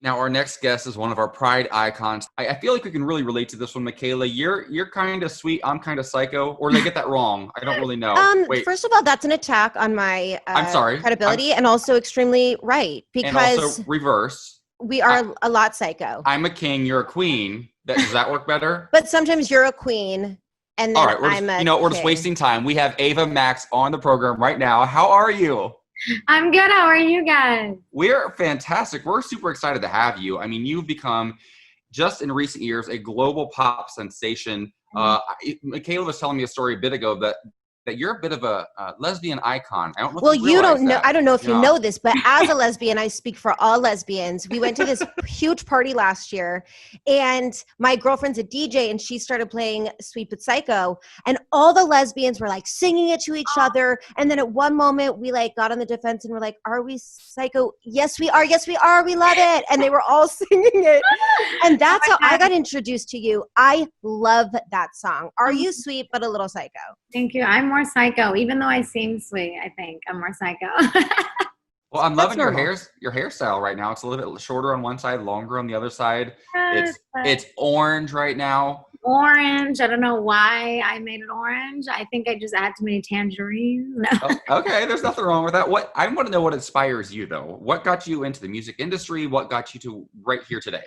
Now, our next guest is one of our pride icons. I feel like we can really relate to this one, Michaela. You're kind of sweet. I'm kind of psycho. Or did I get that wrong? I don't really know. Wait. First of all, that's an attack on my I'm sorry. credibility, and also extremely right, And also because reverse. we are a lot psycho. I'm a king. You're a queen. Does that work better? But sometimes you're a queen, and then all right, we're just wasting time. We have Ava Max on the program right now. How are you? I'm good. How are you guys? We're fantastic. We're super excited to have you. I mean, you've become, just in recent years, a global pop sensation. Michaela was telling me a story a bit ago that you're a bit of a lesbian icon. I don't know. Well, you don't know. That. I don't know if you know this, but as a lesbian, I speak for all lesbians. We went to this huge party last year, and my girlfriend's a DJ, and she started playing Sweet But Psycho, and all the lesbians were like singing it to each other. And then at one moment, we like got on the defense and we're like, "Are we psycho? Yes, we are. Yes, we are. We love it." And they were all singing it, and that's how I got introduced to you. I love that song. Are you sweet but a little psycho? Thank you. I'm more psycho, even though I seem sweet. I think I'm more psycho. Well, I'm loving your hairstyle right now. It's a little bit shorter on one side, longer on the other side. It's orange right now. Orange. I don't know why I made it orange. I think I just had too many tangerines. No. Oh, okay, there's nothing wrong with that. I want to know what inspires you though. What got you into the music industry? What got you to right here today?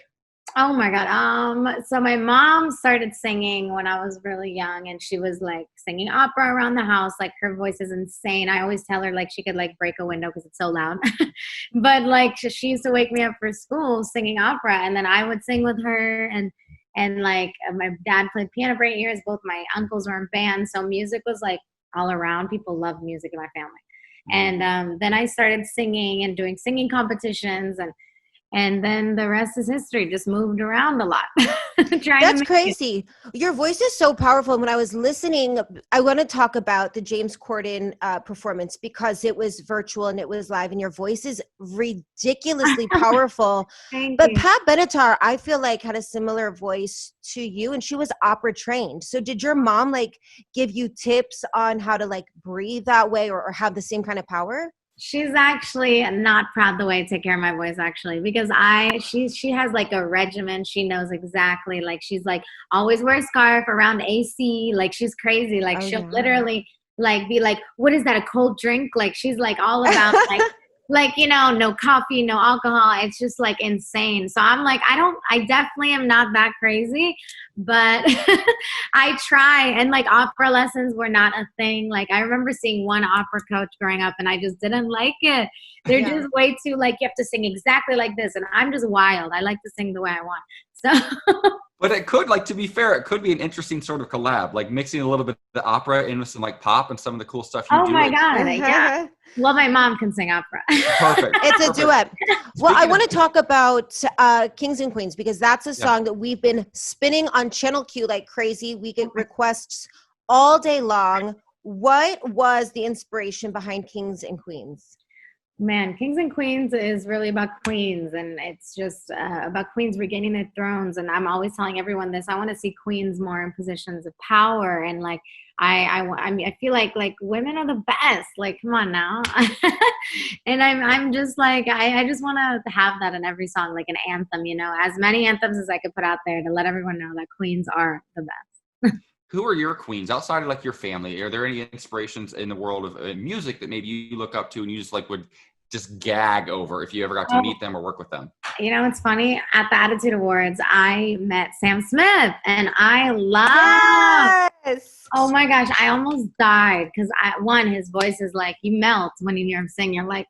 Oh my God. So my mom started singing when I was really young, and she was like singing opera around the house. Like, her voice is insane. I always tell her like she could like break a window because it's so loud. But like she used to wake me up for school singing opera, and then I would sing with her, and like my dad played piano for 8 years. Both my uncles were in bands. So music was like all around. People loved music in my family. And then I started singing and doing singing competitions, and then the rest is history. Just moved around a lot. That's crazy. Your voice is so powerful. And when I was listening, I want to talk about the James Corden performance, because it was virtual and it was live, and your voice is ridiculously powerful. But Pat Benatar, I feel like, had a similar voice to you, and she was opera trained. So did your mom like give you tips on how to like breathe that way, or have the same kind of power? She's actually not proud the way I take care of my voice, actually, because she has like a regimen. She knows exactly, like, she's like always wear a scarf around AC. Like, she's crazy. Like, she'll literally like be like, "What is that? A cold drink?" Like, she's like all about like, you know, no coffee, no alcohol. It's just like insane. So I'm like, I definitely am not that crazy, but I try. And like, opera lessons were not a thing. Like, I remember seeing one opera coach growing up, and I just didn't like it. They're just way too like, you have to sing exactly like this. And I'm just wild. I like to sing the way I want. So but it could, like, to be fair, it could be an interesting sort of collab, like mixing a little bit of the opera in with some like pop and some of the cool stuff you do. Oh my God. Yeah. Well, my mom can sing opera. Perfect. It's a duet. Well, I want to talk about Kings and Queens, because that's a song that we've been spinning on Channel Q like crazy. We get requests all day long. What was the inspiration behind Kings and Queens? Man, Kings and Queens is really about queens, and it's just about queens regaining their thrones. And I'm always telling everyone this. I want to see queens more in positions of power, and like I mean, I feel like women are the best. Like, come on now. And I'm just like, I just want to have that in every song, like an anthem, you know, as many anthems as I could put out there to let everyone know that queens are the best. Who are your queens outside of like your family? Are there any inspirations in the world of music that maybe you look up to and you just like would just gag over if you ever got to meet them or work with them? You know, it's funny. At the Attitude Awards, I met Sam Smith, and I love. Yes. Oh my gosh, I almost died because his voice is like, you melt when you hear him sing. You're like,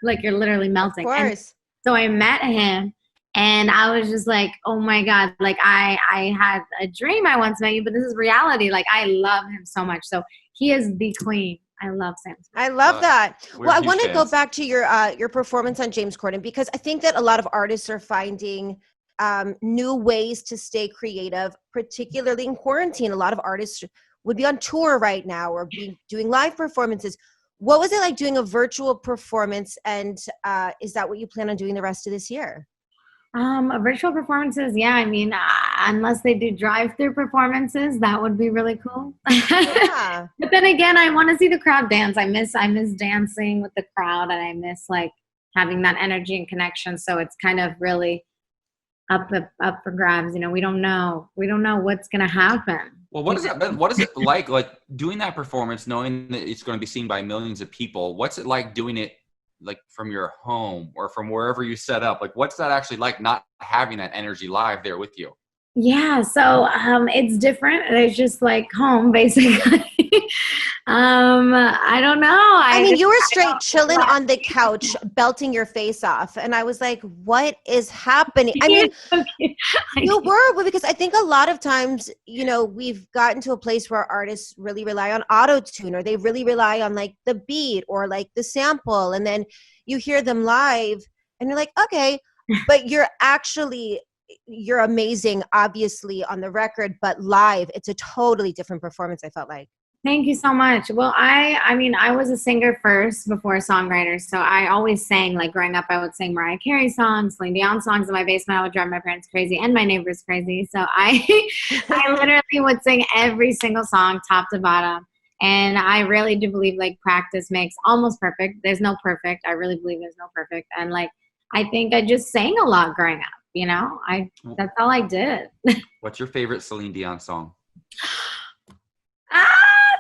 like you're literally melting. Of course. And so I met him, and I was just like, oh my God, like I had a dream I once met you, but this is reality. Like, I love him so much. So he is the queen. I love Sam Smith. I love that. Well, I want to go back to your performance on James Corden, because I think that a lot of artists are finding new ways to stay creative, particularly in quarantine. A lot of artists would be on tour right now or be doing live performances. What was it like doing a virtual performance, and is that what you plan on doing the rest of this year? Virtual performances, yeah. I mean, unless they do drive-through performances, that would be really cool. Yeah. But then again, I want to see the crowd dance. I miss dancing with the crowd, and I miss like having that energy and connection. So it's kind of really up for grabs. You know, we don't know what's going to happen. Well, what is it like doing that performance, knowing that it's going to be seen by millions of people? What's it like doing it like from your home or from wherever you set up? Like, what's that actually like, not having that energy live there with you? Yeah, so it's different. It's just like home, basically. I don't know. I mean, you were straight chilling on the couch, belting your face off. And I was like, what is happening? I mean, you were, because I think a lot of times, you know, we've gotten to a place where artists really rely on auto-tune, or they really rely on like the beat or like the sample. And then you hear them live and you're like, okay, but you're amazing, obviously, on the record, but live, it's a totally different performance, I felt like. Thank you so much. Well, I mean, I was a singer first before a songwriter. So I always sang, like growing up, I would sing Mariah Carey songs, Celine Dion songs in my basement. I would drive my parents crazy and my neighbors crazy. So I literally would sing every single song top to bottom. And I really do believe like practice makes almost perfect. There's no perfect. I really believe there's no perfect. And like, I think I just sang a lot growing up. You know, that's all I did. What's your favorite Celine Dion song?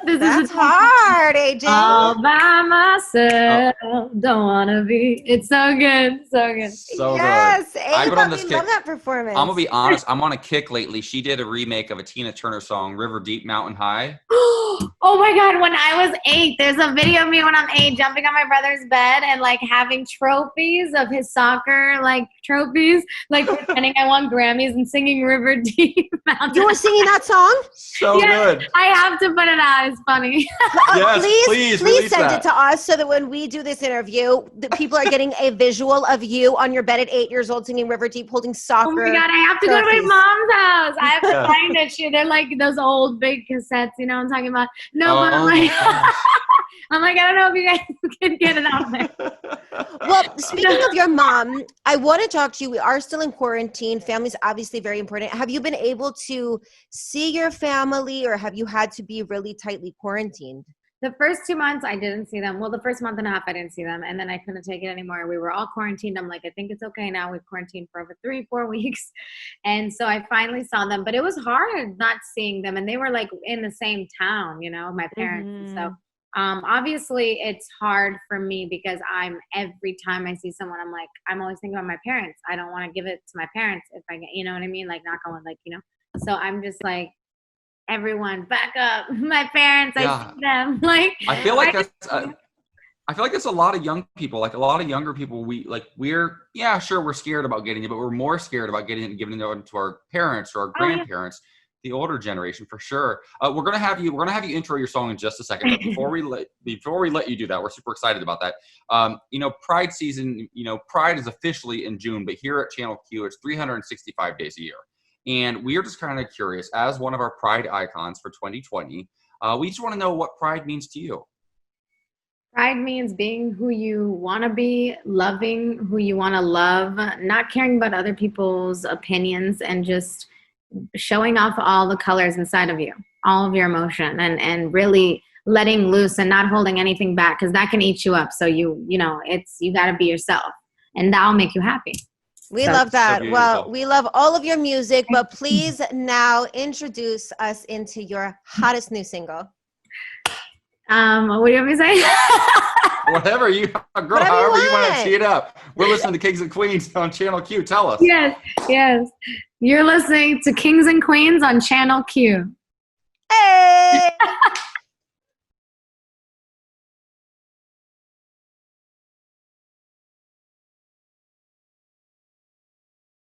That's hard, AJ. All by myself, don't wanna be. It's so good, so good. So yes, good. I love that performance. I'm gonna be honest. I'm on a kick lately. She did a remake of a Tina Turner song, "River Deep, Mountain High." Oh my God! When I was 8, there's a video of me when I'm 8 jumping on my brother's bed and like having trophies of his soccer, like trophies, like pretending I won Grammys and singing "River Deep, Mountain." You were singing that song? So good. I have to put it out. It's funny. Yes, please send it to us so that when we do this interview, the people are getting a visual of you on your bed at 8 years old singing River Deep, holding soccer. Oh my God, I have to go to my mom's house. I have to find it. They're like those old big cassettes, you know what I'm talking about? No, but I'm like, I don't know if you guys can get it out there. Well, speaking of your mom, I want to talk to you. We are still in quarantine. Family's obviously very important. Have you been able to see your family, or have you had to be really tightly quarantined? The first 2 months, I didn't see them. Well, the first month and a half, I didn't see them. And then I couldn't take it anymore. We were all quarantined. I'm like, I think it's okay now. We've quarantined for over 3-4 weeks. And so I finally saw them. But it was hard not seeing them. And they were like in the same town, you know, my parents. Mm-hmm. So obviously it's hard for me because every time I see someone, I'm like, I'm always thinking about my parents. I don't want to give it to my parents if I get, you know what I mean? Like knock on, like, you know. So I'm just like, everyone back up, my parents. I see them. Like I feel like that's a lot of young people, like a lot of younger people. We're scared about getting it, but we're more scared about getting it and giving it to our parents or our grandparents, the older generation for sure. We're gonna have you intro your song in just a second. But before we let you do that, we're super excited about that. You know, Pride season. You know, Pride is officially in June, but here at Channel Q, it's 365 days a year. And we are just kind of curious, as one of our Pride icons for 2020, we just want to know what Pride means to you. Pride means being who you want to be, loving who you want to love, not caring about other people's opinions, and just showing off all the colors inside of you, all of your emotion, and really letting loose and not holding anything back, because that can eat you up. So you got to be yourself, and that'll make you happy. We love that. So well, we love all of your music, but please now introduce us into your hottest new single. What do you want me to say? Whatever you, girl, however you want to tee it up. We're listening to Kings and Queens on Channel Q. Tell us. Yes. You're listening to Kings and Queens on Channel Q. Hey!